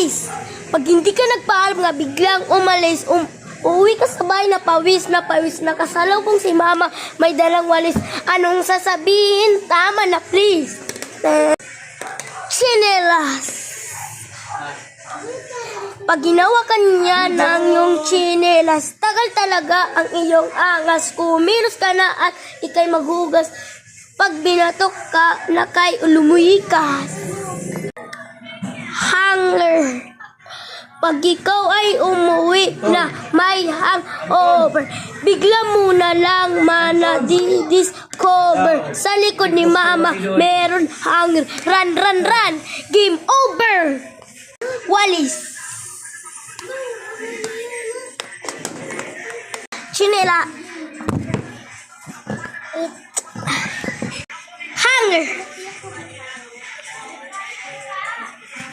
Walis, pag hindi ka nagpaalam nga biglang umalis, uwi ka sa bahay na pawis na kasalubong si mama, may dalang walis. Anong sasabihin? Tama na, please. Chinelas. Pag ginawa ka niya ng iyong chinelas, tagal talaga ang iyong angas. Kumilos ka na at ikay maghugas. Pag binatok ka na kay lumuyikas. Hanger. Pag ikaw ay umuwi na may hangover, bigla mo na lang discover sa likod ni mama meron hanger. Run, run, run! Game over! Walis. Chinela.